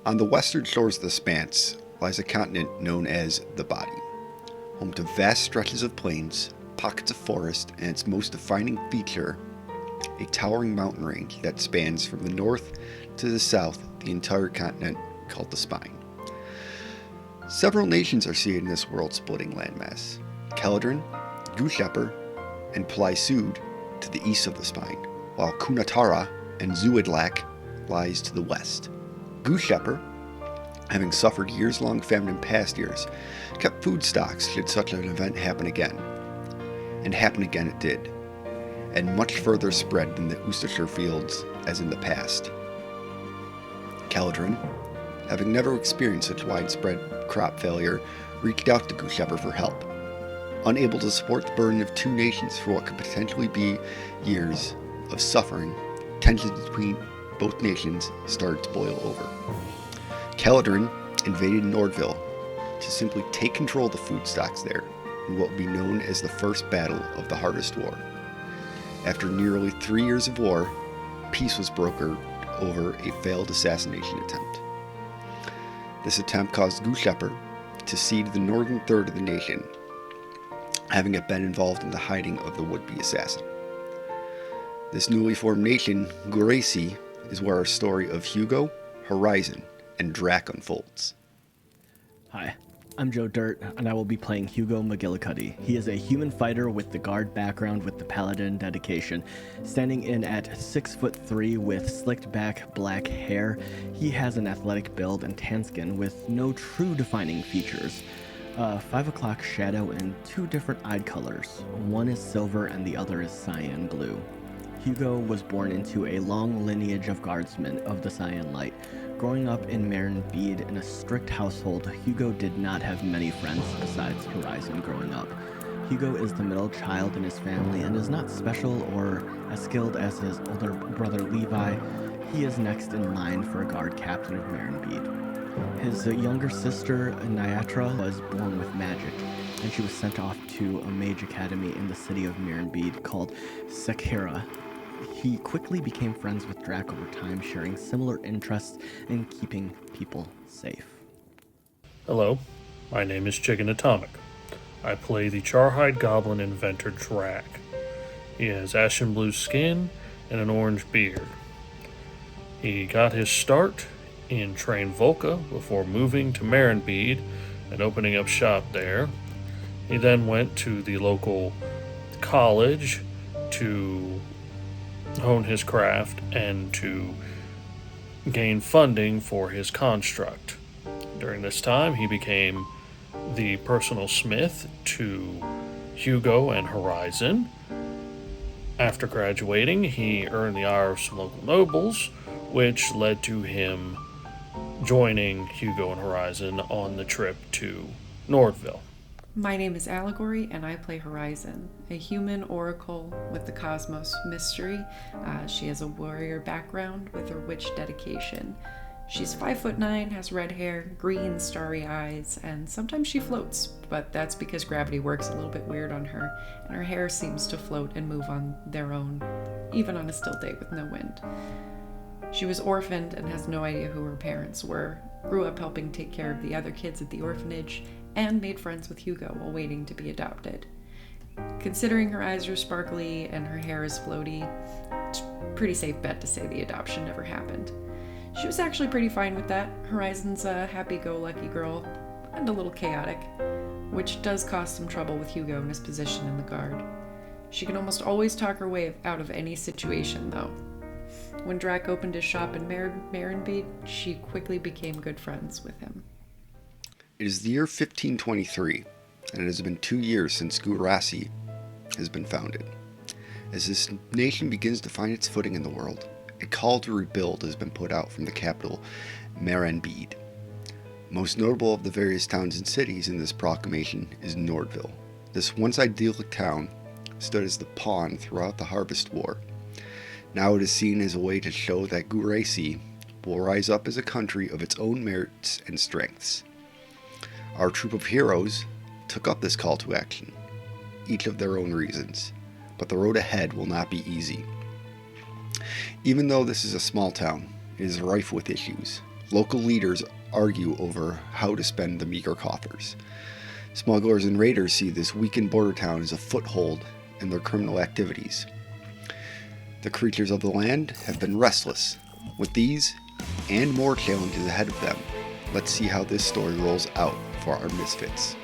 On the western shores of the Spance lies a continent known as the Body, home to vast stretches of plains, pockets of forest, and its most defining feature, a towering mountain range that spans from the north to the south the entire continent called the Spine. Several nations are seated in this world-splitting landmass: Caledron, Gushepper, and Pleißud to the east of the Spine, while Kunatara and Zuidlak lies to the west. Gushepper, having suffered years-long famine in past years, kept food stocks should such an event happen again. And happen again it did, and much further spread than the Worcestershire fields as in the past. Caledron, having never experienced such widespread crop failure, reached out to Gushepper for help. Unable to support the burden of two nations for what could potentially be years of suffering, tensions between both nations started to boil over. Caledron invaded Nordville to simply take control of the food stocks there in what would be known as the First Battle of the Harvest War. After nearly 3 years of war, peace was brokered over a failed assassination attempt. This attempt caused Gushepper to cede the northern third of the nation, having it been involved in the hiding of the would-be assassin. This newly formed nation, Guracy, is where our story of Hugo, Horizon, and Drac unfolds. Hi, I'm Joe Dirt, and I will be playing Hugo McGillicuddy. He is a human fighter with the guard background with the paladin dedication. Standing in at 6'3" with slicked back black hair, he has an athletic build and tan skin with no true defining features. 5 o'clock shadow in two different eye colors. One is silver and the other is cyan blue. Hugo was born into a long lineage of guardsmen of the Cyan Light. Growing up in Marin Bede in a strict household, Hugo did not have many friends besides Horizon growing up. Hugo is the middle child in his family and is not special or as skilled as his older brother Levi. He is next in line for a guard captain of Marin Bede. His younger sister, Nyatra, was born with magic, and she was sent off to a mage academy in the city of Marin Bede called Sekhira. He quickly became friends with Drac over time, sharing similar interests in keeping people safe. Hello, my name is Chicken Atomic. I play the Charhide Goblin inventor Drac. He has ashen blue skin and an orange beard. He got his start in Train Volca before moving to Marinbede and opening up shop there. He then went to the local college to hone his craft and to gain funding for his construct. During this time, he became the personal smith to Hugo and Horizon. After graduating, he earned the ire of some local nobles, which led to him joining Hugo and Horizon on the trip to Nordville. My name is Allegory, and I play Horizon, a human oracle with the cosmos mystery. She has a warrior background with her witch dedication. She's 5'9", has red hair, green starry eyes, and sometimes she floats, but that's because gravity works a little bit weird on her, and her hair seems to float and move on their own, even on a still day with no wind. She was orphaned and has no idea who her parents were, grew up helping take care of the other kids at the orphanage, and made friends with Hugo while waiting to be adopted. Considering her eyes are sparkly and her hair is floaty, it's a pretty safe bet to say the adoption never happened. She was actually pretty fine with that. Horizon's a happy-go-lucky girl, and a little chaotic, which does cause some trouble with Hugo and his position in the guard. She can almost always talk her way out of any situation, though. When Drac opened his shop in Marinbede, she quickly became good friends with him. It is the year 1523, and it has been 2 years since Guracy has been founded. As this nation begins to find its footing in the world, a call to rebuild has been put out from the capital, Marinbede. Most notable of the various towns and cities in this proclamation is Nordville. This once idyllic town stood as the pawn throughout the Harvest War. Now it is seen as a way to show that Guracy will rise up as a country of its own merits and strengths. Our troop of heroes took up this call to action, each of their own reasons, but the road ahead will not be easy. Even though this is a small town, it is rife with issues. Local leaders argue over how to spend the meager coffers. Smugglers and raiders see this weakened border town as a foothold in their criminal activities. The creatures of the land have been restless. With these and more challenges ahead of them, let's see how this story rolls out for our Misfits.